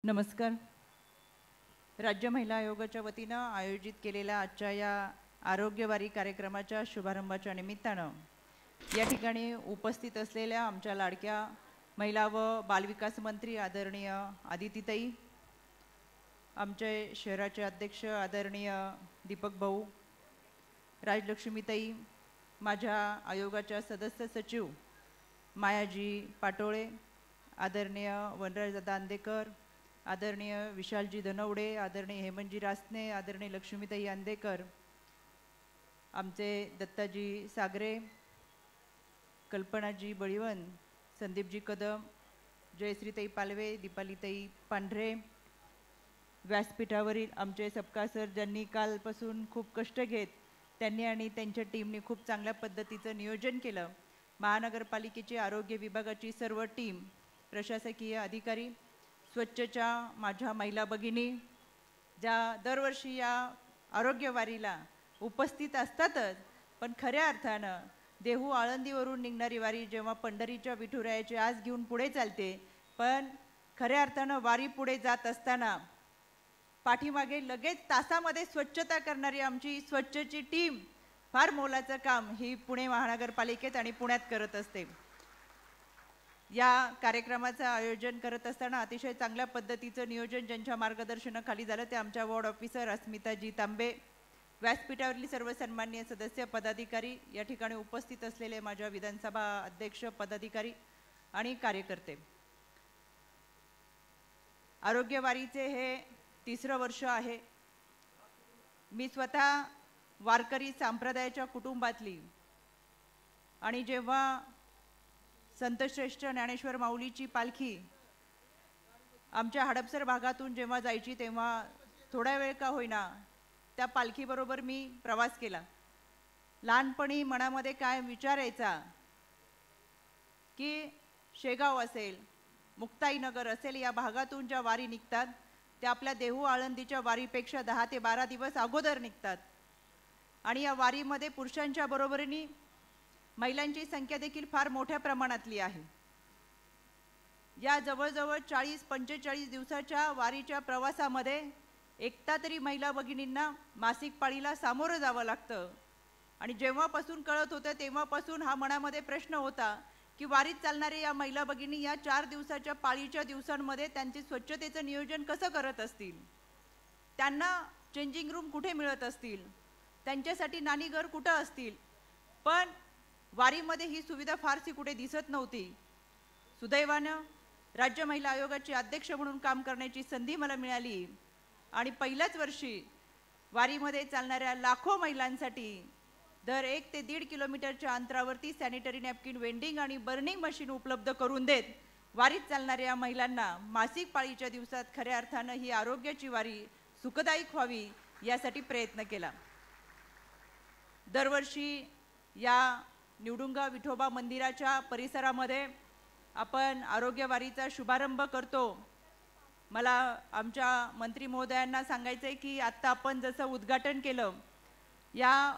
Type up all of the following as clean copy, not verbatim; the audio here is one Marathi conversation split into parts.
नमस्कार. राज्य महिला आयोगाच्या वतीनं आयोजित केलेल्या आजच्या या आरोग्यवारी कार्यक्रमाच्या शुभारंभाच्या निमित्तानं या ठिकाणी उपस्थित असलेल्या आमच्या लाडक्या महिला व बालविकास मंत्री आदरणीय आदितीताई, आमचे शहराचे अध्यक्ष आदरणीय दीपक भाऊ, राजलक्ष्मीताई, माझ्या आयोगाच्या सदस्य सचिव मायाजी पाटोळे, आदरणीय वनराजदादा अंदेकर, आदरणीय विशालजी धनवडे, आदरणीय हेमंतजी रासने, आदरणीय लक्ष्मीताई अंदेकर, आमचे दत्ताजी सागरे, कल्पनाजी बळीवन, संदीपजी कदम, जयश्रीताई पालवे, दीपालीताई पांढरे, व्यासपीठावरील आमचे सबका सर ज्यांनी कालपासून खूप कष्ट घेत त्यांनी आणि त्यांच्या टीमने खूप चांगल्या पद्धतीचं नियोजन केलं, महानगरपालिकेची आरोग्य विभागाची सर्व टीम, प्रशासकीय अधिकारी, स्वच्छच्या माझ्या महिला भगिनी ज्या दरवर्षी या आरोग्यवारीला उपस्थित असतातच, पण खऱ्या अर्थानं देहू आळंदीवरून निघणारी वारी जेव्हा पंढरीच्या विठुरायाची आस घेऊन पुढे चालते, पण खऱ्या अर्थानं वारी पुढे जात असताना पाठीमागे लगेच तासामध्ये स्वच्छता करणारी आमची स्वच्छची टीम फार मोलाचं काम ही पुणे महानगरपालिकेत आणि पुण्यात करत असते. या कार्यक्रमाचं आयोजन करत असताना अतिशय चांगल्या पद्धतीचं नियोजन ज्यांच्या मार्गदर्शनाखाली झालं ते आमच्या वॉर्ड ऑफिसर अस्मिताजी तांबे, व्यासपीठावरील सर्व सन्माननीय सदस्य पदाधिकारी, या ठिकाणी उपस्थित असलेले माझ्या विधानसभा अध्यक्ष पदाधिकारी आणि कार्यकर्ते. आरोग्यवारीचे हे 3रं वर्ष आहे. मी स्वतः वारकरी संप्रदायाच्या कुटुंबातली आणि जेव्हा संतश्रेष्ठ ज्ञानेश्वर माऊलीची पालखी आमच्या हडपसर भागातून जेव्हा जायची तेव्हा थोडा वेळ का होईना त्या पालखीबरोबर मी प्रवास केला. लहानपणी मनामध्ये काय विचार यायचा की शेगाव असेल, मुक्ताईनगर असेल, या भागातून ज्या वारी निघतात त्या आपल्या देहू आळंदीच्या वारीपेक्षा 10 ते 12 दिवस अगोदर निघतात आणि या वारीमध्ये पुरुषांच्या बरोबरीने महिलांची संख्या देखील फार मोठ्या प्रमाणातली आहे. या जवळजवळ 40-45 दिवसाच्या वारीच्या प्रवासामध्ये एकटा तरी महिला भगिनींना मासिक पाळीला सामोरं जावं लागतं आणि जेव्हापासून कळत होतं तेव्हापासून हा मनामध्ये प्रश्न होता की वारीत चालणारे या महिला भगिनी या 4 दिवसाच्या पाळीच्या दिवसांमध्ये त्यांचे स्वच्छतेचं नियोजन कसं करत असतील, त्यांना चेंजिंग रूम कुठे मिळत असतील, त्यांच्यासाठी नानी घर कुठं असतील. पण वारीमध्ये ही सुविधा फारशी कुठे दिसत नव्हती. सुदैवानं राज्य महिला आयोगाचे अध्यक्ष म्हणून काम करण्याची संधी मला मिळाली आणि पहिल्याच वर्षी वारीमध्ये चालणाऱ्या लाखो महिलांसाठी दर 1 ते 1.5 किलोमीटरच्या अंतरावरती सॅनिटरी नॅपकिन वेंडिंग आणि बर्निंग मशीन उपलब्ध करून देत वारीत चालणाऱ्या महिलांना मासिक पाळीच्या दिवसात खऱ्या अर्थानं ही आरोग्याची वारी सुखदायक व्हावी यासाठी प्रयत्न केला. दरवर्षी या निवडुंगा विठोबा मंदिराच्या परिसरामध्ये आपण आरोग्यवारीचा शुभारंभ करतो. मला आमच्या मंत्री महोदयांना सांगायचं आहे की आत्ता आपण जसं उद्घाटन केलं, या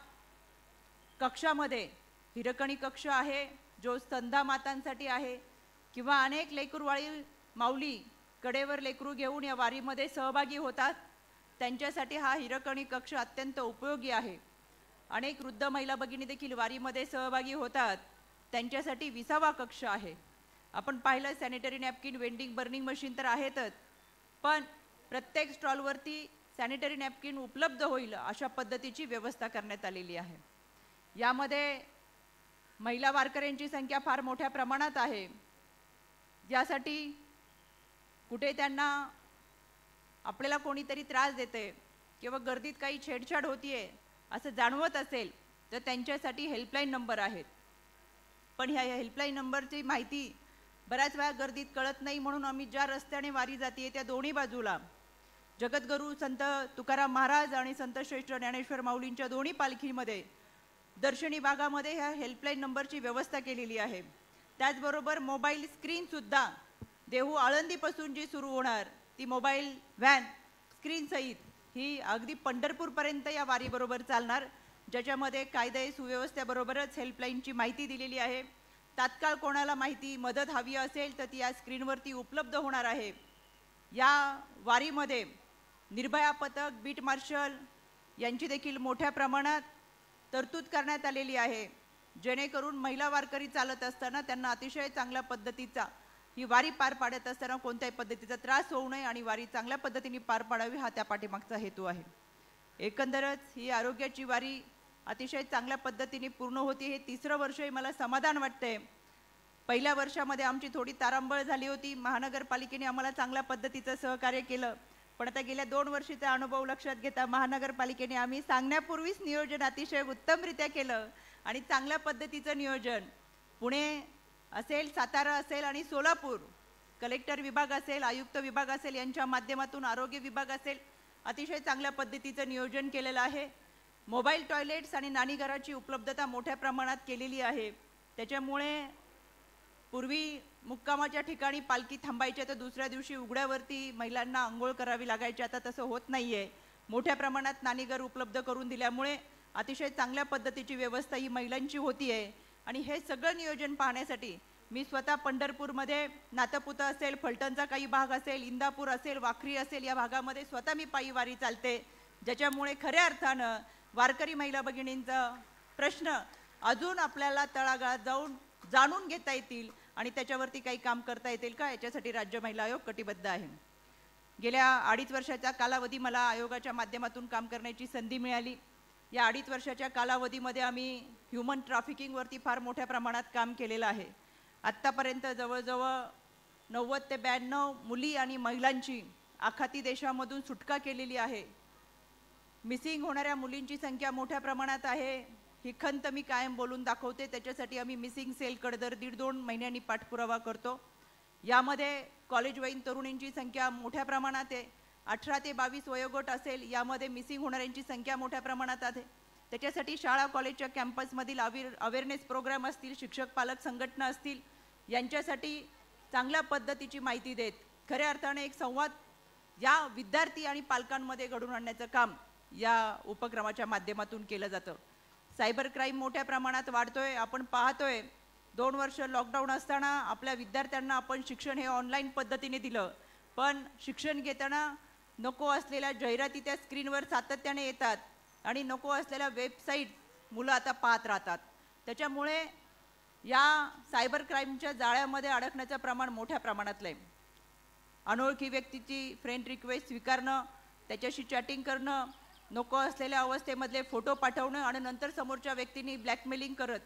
कक्षामध्ये हिरकणी कक्ष आहे जो स्तंधा मातांसाठी आहे किंवा अनेक लेकरूवाळी माऊली कडेवर लेकरू घेऊन या वारीमध्ये सहभागी होतात, त्यांच्यासाठी हा हिरकणी कक्ष अत्यंत उपयोगी आहे. अनेक वृद्ध महिला भगिनी देखील वारीमध्ये सहभागी होतात, त्यांच्यासाठी 20वा कक्ष आहे. आपण पाहिलं sanitary napkin vending burning machine तर आहेतच, पण प्रत्येक स्टॉलवरती सॅनिटरी नॅपकिन उपलब्ध होईल अशा पद्धतीची व्यवस्था करण्यात आलेली आहे. यामध्ये महिला वारकऱ्यांची संख्या फार मोठ्या प्रमाणात आहे. यासाठी कुठे त्यांना आपल्याला कोणीतरी त्रास देते किंवा गर्दीत काही छेडछाड होतीये असं जाणवत असेल तर त्यांच्यासाठी हेल्पलाईन नंबर आहेत. पण ह्या हेल्पलाईन नंबरची माहिती बऱ्याच वेळा गर्दीत कळत नाही, म्हणून आम्ही ज्या रस्त्याने वारी जाते त्या दोन्ही बाजूला जगद्गुरू संत तुकाराम महाराज आणि संत श्रेष्ठ ज्ञानेश्वर माऊलींच्या दोन्ही पालखीमध्ये दर्शनी भागामध्ये ह्या हेल्पलाईन नंबरची व्यवस्था केलेली आहे. त्याचबरोबर मोबाईल स्क्रीनसुद्धा देहू आळंदीपासून जी सुरू होणार ती मोबाईल व्हॅन स्क्रीनसहित ही अगदी पंढरपूरपर्यंत या वारीबरोबर चालणार, ज्याच्यामध्ये कायदे सुव्यवस्थेबरोबरच हेल्पलाईनची माहिती दिलेली आहे. तात्काळ कोणाला माहिती मदत हवी असेल तर ती या स्क्रीनवरती उपलब्ध होणार आहे. या वारीमध्ये निर्भया पथक, बीट मार्शल यांची देखील मोठ्या प्रमाणात तरतूद करण्यात आलेली आहे, जेणेकरून महिला वारकरी चालत असताना त्यांना अतिशय चांगल्या पद्धतीचा ही वारी पार पाडत असताना कोणत्याही पद्धतीचा त्रास होऊ नये आणि वारी चांगल्या पद्धतीने पार पाडावी, हा त्या पाठीमागचा हेतू आहे. एकंदरच ही आरोग्याची वारी अतिशय चांगल्या पद्धतीने पूर्ण होती. हे तिसरं वर्षही मला समाधान वाटते. पहिल्या वर्षामध्ये आमची थोडी तारांबळ झाली होती. महानगरपालिकेने आम्हाला चांगल्या पद्धतीचं सहकार्य केलं, पण आता गेल्या 2 वर्षाचा अनुभव लक्षात घेता महानगरपालिकेने आम्ही सांगण्यापूर्वीच नियोजन अतिशय उत्तमरित्या केलं आणि चांगल्या पद्धतीचं नियोजन पुणे असेल, सातारा असेल आणि सोलापूर कलेक्टर विभाग असेल, आयुक्त विभाग असेल यांच्या माध्यमातून आरोग्य विभाग असेल, अतिशय चांगल्या पद्धतीचं नियोजन केलेलं आहे. मोबाईल टॉयलेट्स आणि नाणीघराची उपलब्धता मोठ्या प्रमाणात केलेली आहे. त्याच्यामुळे पूर्वी मुक्कामाच्या ठिकाणी पालखी थांबायची तर दुसऱ्या दिवशी उघड्यावरती महिलांना आंघोळ करावी लागायची. आता तसं होत नाहीये. मोठ्या प्रमाणात नाणीघर उपलब्ध करून दिल्यामुळे अतिशय चांगल्या पद्धतीची व्यवस्था ही महिलांची होतीये. आणि हे सगळं नियोजन पाहण्यासाठी मी स्वतः पंढरपूरमध्ये नातपुता असेल, फलटणचा काही भाग असेल, इंदापूर असेल, वाखरी असेल, या भागामध्ये स्वतः मी पायी वारी चालते, ज्याच्यामुळे खऱ्या अर्थानं वारकरी महिला भगिनींचा प्रश्न अजून आपल्याला तळागाळात जाऊन जाणून घेता येतील आणि त्याच्यावरती काही काम करता येतील का, याच्यासाठी राज्य महिला आयोग कटिबद्ध आहे. गेल्या 2.5 वर्षाचा कालावधी मला आयोगाच्या माध्यमातून काम करण्याची संधी मिळाली. या 2.5 वर्षाच्या कालावधीमध्ये आम्ही ह्युमन ट्रॅफिकिंगवरती फार मोठ्या प्रमाणात काम केलेलं आहे. आत्तापर्यंत जवळजवळ 90 ते 92 मुली आणि महिलांची आखाती देशामधून सुटका केलेली आहे. मिसिंग होणाऱ्या मुलींची संख्या मोठ्या प्रमाणात आहे. ही खंत मी कायम बोलून दाखवते. त्याच्यासाठी आम्ही मिसिंग सेलकडे दर 1.5-2 महिन्यांनी पाठपुरावा करतो. यामध्ये कॉलेज वयीन तरुणींची संख्या मोठ्या प्रमाणात आहे. 18 ते 22 वयोगट असेल, यामध्ये मिसिंग होणाऱ्यांची संख्या मोठ्या प्रमाणात आहे. त्याच्यासाठी शाळा कॉलेजच्या कॅम्पसमधील अवेअरनेस प्रोग्राम असतील, शिक्षक पालक संघटना असतील, यांच्यासाठी चांगल्या पद्धतीची माहिती देत खऱ्या अर्थाने एक संवाद या विद्यार्थी आणि पालकांमध्ये घडवून आणण्याचं काम या उपक्रमाच्या माध्यमातून केलं जातं. सायबर क्राईम मोठ्या प्रमाणात वाढतोय. आपण पाहतोय 2 वर्ष लॉकडाऊन असताना आपल्या विद्यार्थ्यांना आपण शिक्षण हे ऑनलाईन पद्धतीने दिलं, पण शिक्षण घेताना नको असलेल्या जाहिराती त्या स्क्रीनवर सातत्याने येतात आणि नको असलेल्या वेबसाईट मुलं आता पाहत राहतात. त्याच्यामुळे या सायबर क्राईमच्या जाळ्यामध्ये अडकण्याचं प्रमाण मोठ्या प्रमाणातलं आहे. अनोळखी व्यक्तीची फ्रेंड रिक्वेस्ट स्वीकारणं, त्याच्याशी चॅटिंग करणं, नको असलेल्या अवस्थेमधले फोटो पाठवणं आणि नंतर समोरच्या व्यक्तींनी ब्लॅकमेलिंग करत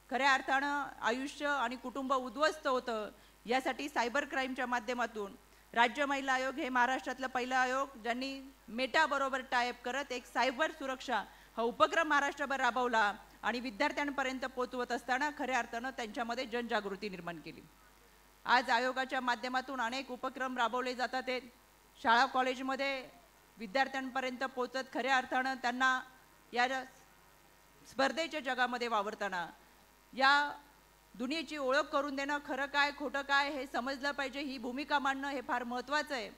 खऱ्या अर्थानं आयुष्य आणि कुटुंब उद्ध्वस्त होतं. यासाठी सायबर क्राईमच्या माध्यमातून राज्य महिला आयोग हे महाराष्ट्रातलं पहिलं आयोग ज्यांनी मेटाबरोबर टायअप करत एक सायबर सुरक्षा हा उपक्रम महाराष्ट्रभर राबवला आणि विद्यार्थ्यांपर्यंत पोहोचवत असताना खऱ्या अर्थानं त्यांच्यामध्ये जनजागृती निर्माण केली. आज आयोगाच्या माध्यमातून अनेक उपक्रम राबवले जातात. ते शाळा कॉलेजमध्ये विद्यार्थ्यांपर्यंत पोहोचत खऱ्या अर्थानं त्यांना या स्पर्धेच्या जगामध्ये वावरताना या दुनियेची ओळख करून देणं, खरं काय खोटं काय हे समजलं पाहिजे, ही भूमिका मांडणं हे फार महत्त्वाचं आहे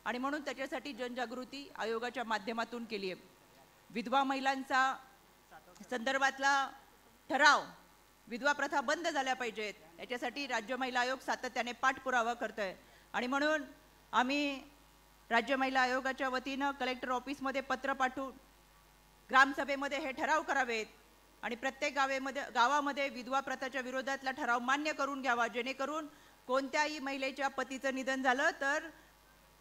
आणि म्हणून त्याच्यासाठी जनजागृती आयोगाच्या माध्यमातून केली आहे. विधवा महिलांचा संदर्भातला ठराव, विधवा प्रथा बंद झाल्या पाहिजेत, याच्यासाठी राज्य महिला आयोग सातत्याने पाठपुरावा करतोय आणि म्हणून आम्ही राज्य महिला आयोगाच्या वतीनं कलेक्टर ऑफिसमध्ये पत्र पाठवून ग्रामसभेमध्ये हे ठराव करावेत आणि प्रत्येक गावामध्ये विधवा प्रथाच्या विरोधातला ठराव मान्य करून घ्यावा, जेणेकरून कोणत्याही महिलेच्या पतीचं निधन झालं तर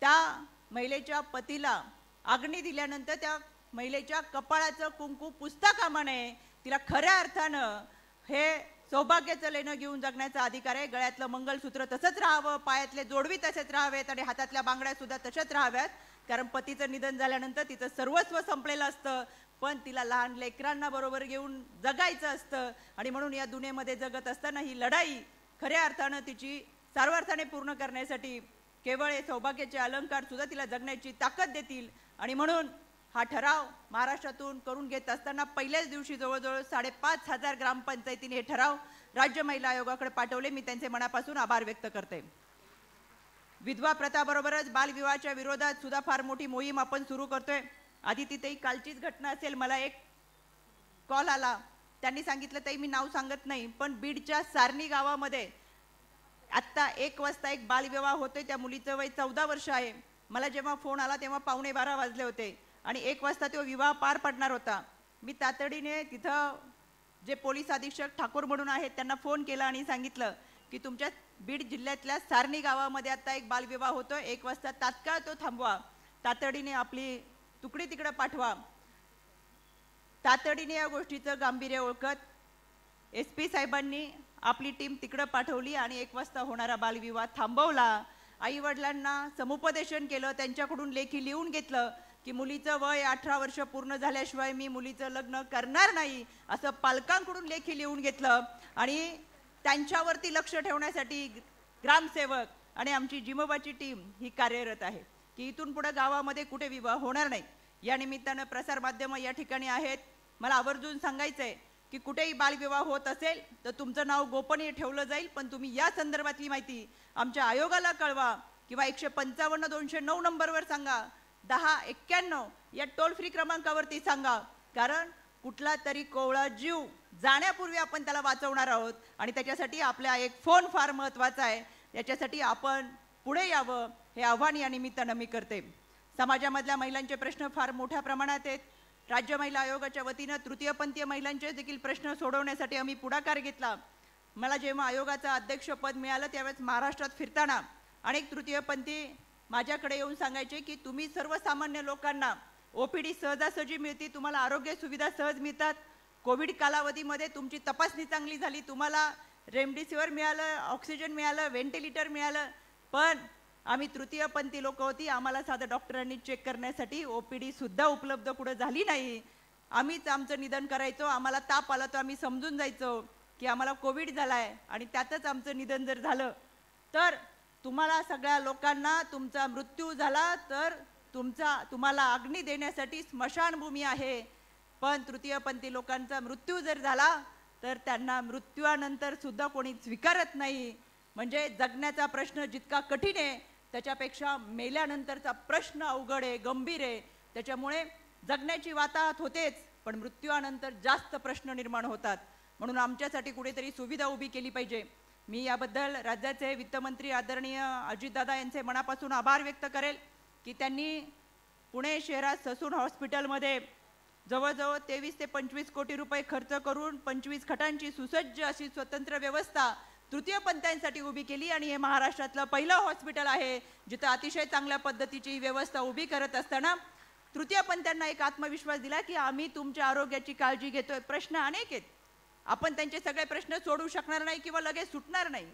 त्या महिलेच्या पतीला अग्नी दिल्यानंतर त्या महिलेच्या कपाळाचं कुंकू पुसता कामा नये. तिला खऱ्या अर्थानं हे सौभाग्याचं लेणं घेऊन जगण्याचा अधिकार आहे. गळ्यातलं मंगलसूत्र तसंच राहावं, पायातले जोडवी तसेच राहावेत आणि हातातल्या बांगड्या सुद्धा तशाच राहाव्यात, कारण पतीचं निधन झाल्यानंतर तिचं सर्वस्व संपलेलं असतं, पण तिला लहान लेकरांना बरोबर घेऊन जगायचं असतं आणि म्हणून या दुनियेमध्ये जगत असताना ही लढाई खऱ्या अर्थानं तिची सार्वर्थाने पूर्ण करण्यासाठी केवळ हे सौभाग्याचे अलंकार सुद्धा तिला जगण्याची ताकद देतील आणि म्हणून हा ठराव महाराष्ट्रातून करून घेत असताना पहिल्याच दिवशी जवळजवळ 5,500 ग्रामपंचायतीने हे ठराव राज्य महिला आयोगाकडे पाठवले. मी त्यांचे मनापासून आभार व्यक्त करते. विधवा प्रथाबरोबरच बालविवाहाच्या विरोधात सुद्धा फार मोठी मोहीम आपण सुरू करतोय. आधी तिथेही कालचीच घटना असेल, मला एक कॉल आला, त्यांनी सांगितलं ताई मी नाव सांगत नाही, पण बीडच्या सारणी गावामध्ये आत्ता 1 वाजता एक बालविवाह होतोय. त्या मुलीचं वय 14 वर्ष आहे. मला जेव्हा फोन आला तेव्हा 11:15 वाजले होते आणि 1 वाजता तो विवाह पार पडणार होता. मी तातडीने तिथं जे पोलीस अधीक्षक ठाकूर म्हणून आहेत त्यांना फोन केला आणि सांगितलं की तुमच्या बीड जिल्ह्यातल्या सारणी गावामध्ये आता एक बालविवाह होतो, 1 वाजता तात्काळ तो थांबवा, तातडीने आपली तुकडी तिकडे पाठवा. तातडीने या गोष्टीचं गांभीर्य ओळखत SP साहेबांनी आपली टीम तिकडे पाठवली आणि 1 वाजता होणारा बालविवाह थांबवला. आई वडिलांना समुपदेशन केलं, त्यांच्याकडून लेखी लिहून घेतलं की मुलीचं वय 18 वर्ष पूर्ण झाल्याशिवाय मी मुलीचं लग्न करणार नाही असं पालकांकडून लेखी लिहून घेतलं. आणि त्यांच्यावरती लक्ष ठेवण्यासाठी ग्रामसेवक आणि आमची जिमोबाची टीम ही कार्यरत आहे की इथून पुढे गावामध्ये कुठे विवाह होणार नाही. या निमित्तानं प्रसारमाध्यमं या ठिकाणी आहेत. मला आवर्जून सांगायचंय की कुठेही बालविवाह होत असेल तर तुमचं नाव गोपनीय ठेवलं जाईल, पण तुम्ही या संदर्भातली माहिती आमच्या आयोगाला कळवा किंवा 155-209 नंबरवर सांगा, 1091 या टोल फ्री क्रमांकावरती सांगा. कारण कुठला तरी कोवळा जीव जाण्यापूर्वी आपण त्याला वाचवणार आहोत आणि त्याच्यासाठी आपला एक फोन फार महत्त्वाचा आहे. याच्यासाठी आपण पुढे यावं हे आव्हान या निमित्तानं मी करते. समाजामधल्या महिलांचे प्रश्न फार मोठ्या प्रमाणात आहेत. राज्य महिला आयोगाच्या वतीनं तृतीयपंथीय महिलांचे देखील प्रश्न सोडवण्यासाठी आम्ही पुढाकार घेतला. मला जेव्हा आयोगाचं अध्यक्षपद मिळालं त्यावेळेस महाराष्ट्रात फिरताना अनेक तृतीयपंथी माझ्याकडे येऊन सांगायचे की तुम्ही सर्वसामान्य लोकांना OPD सहजासहजी मिळते, तुम्हाला आरोग्य सुविधा सहज मिळतात, कोविड कालावधीमध्ये तुमची तपासणी चांगली झाली, तुम्हाला रेमडेसिवीर मिळालं, ऑक्सिजन मिळालं, व्हेंटिलेटर मिळालं, पण आम्ही तृतीयपंथी लोक होती, आम्हाला साधं डॉक्टरांनी चेक करण्यासाठी OPD सुद्धा उपलब्ध कुठं झाली नाही. आम्हीच आमचं निधन करायचो. आम्हाला ताप आला तर आम्ही समजून जायचो की आम्हाला कोविड झालाय आणि त्यातच आमचं निधन जर झालं तर तुम्हाला सगळ्या लोकांना तुमचा मृत्यू झाला तर तुम्हाला अग्नी देण्यासाठी स्मशानभूमी आहे, पण तृतीयपंथी लोकांचा मृत्यू जर झाला तर त्यांना मृत्यूनंतर सुद्धा कोणी स्वीकारत नाही. म्हणजे जगण्याचा प्रश्न जितका कठीण आहे त्याच्यापेक्षा मेल्यानंतरचा प्रश्न अवघड आहे, गंभीर आहे. त्याच्यामुळे जगण्याची वाताहत होतेच, पण मृत्यूनंतर जास्त प्रश्न निर्माण होतात. म्हणून आमच्यासाठी कुठेतरी सुविधा उभी केली पाहिजे. मी याबद्दल राज्याचे वित्तमंत्री आदरणीय अजितदादा यांचे मनापासून आभार व्यक्त करेल की त्यांनी पुणे शहरात ससून हॉस्पिटलमध्ये जवळजवळ 23 ते 25 कोटी रुपये खर्च करून 25 खटांची सुसज्ज अशी स्वतंत्र व्यवस्था तृतीयपंथीयांसाठी उभी केली आणि हे महाराष्ट्रातलं पहिलं हॉस्पिटल आहे जिथं अतिशय चांगल्या पद्धतीची व्यवस्था उभी करत असताना तृतीयपंथीयांना एक आत्मविश्वास दिला की आम्ही तुमच्या आरोग्याची काळजी घेतोय. प्रश्न अनेक आहेत, आपण त्यांचे सगळे प्रश्न सोडवू शकणार नाही किंवा लगेच सुटणार नाही,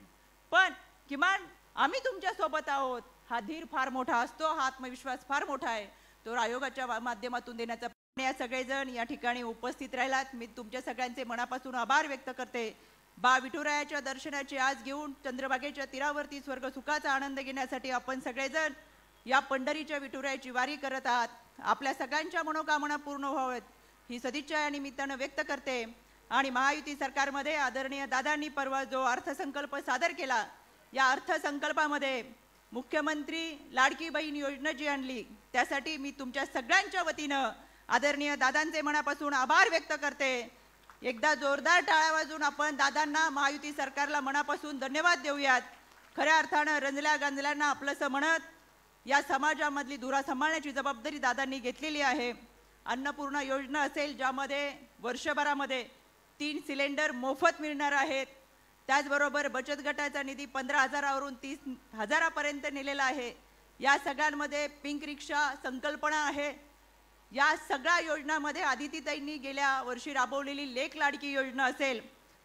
पण किमान आम्ही तुमच्या सोबत आहोत. हा धीर फार मोठा असतो, हा आत्मविश्वास फार मोठा आहे, तो आयोगाच्या माध्यमातून देण्याचा या सगळेजण या ठिकाणी उपस्थित राहिलात. मी तुमच्या सगळ्यांचे मनापासून आभार व्यक्त करते. बा विठुरायाच्या दर्शनाची आज घेऊन चंद्रभागेच्या तीरावरती स्वर्ग सुखाचा आनंद घेण्यासाठी आपण सगळेजण या पंढरीच्या विठुरायाची वारी करत आहात. आपल्या सगळ्यांच्या मनोकामना पूर्ण व्हाव्यात ही सदिच्छा या निमित्तानं व्यक्त करते. आणि महायुती सरकारमध्ये आदरणीय दादांनी परवा जो अर्थसंकल्प सादर केला, या अर्थसंकल्पामध्ये मुख्यमंत्री लाडकी बहीण योजना जी आणली त्यासाठी मी तुमच्या सगळ्यांच्या वतीनं आदरणीय दादांचे मनापासून आभार व्यक्त करते. एकदा जोरदार टाळ्या वाजवून आपण दादांना, महायुती सरकारला मनापासून धन्यवाद देऊयात. खऱ्या अर्थानं रंजल्या गांजल्यांना आपलंसं म्हणत या समाजामधली धुरा सांभाळण्याची जबाबदारी दादांनी घेतलेली आहे. अन्नपूर्णा योजना असेल ज्यामध्ये वर्षभरामध्ये 3 सिलेंडर मोफत मिळणार आहेत, त्याचबरोबर बचत गटाचा निधी 15,000वरून 30,000पर्यंत नेलेला आहे. या सगळ्यांमध्ये पिंक रिक्षा संकल्पना आहे. या सगळ्या योजनांमध्ये आदितीताईंनी गेल्या वर्षी राबवलेली लेक लाडकी योजना असेल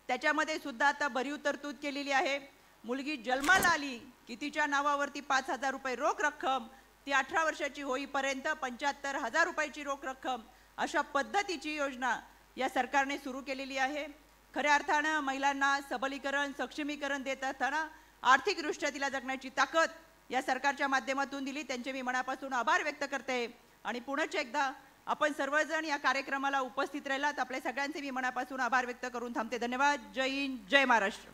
त्याच्यामध्ये सुद्धा आता भरीव तरतूद केलेली आहे. मुलगी जन्माला आली की तिच्या नावावरती 5,000 रुपये रोख रक्कम, ती 18 वर्षाची होईपर्यंत 75,000 रुपयाची रोख रक्कम, अशा पद्धतीची योजना या सरकारने सुरू केलेली आहे. खऱ्या अर्थानं महिलांना सबलीकरण, सक्षमीकरण देत असताना आर्थिकदृष्ट्या तिला जगण्याची ताकद या सरकारच्या माध्यमातून दिली. त्यांचे मी मनापासून आभार व्यक्त करते. आणि पुन्हा एकदा आपण सर्वजण या कार्यक्रमाला उपस्थित राहिलात, आपल्या सगळ्यांचे मी मनापासून आभार व्यक्त करून थांबते. धन्यवाद. जय हिंद, जय महाराष्ट्र.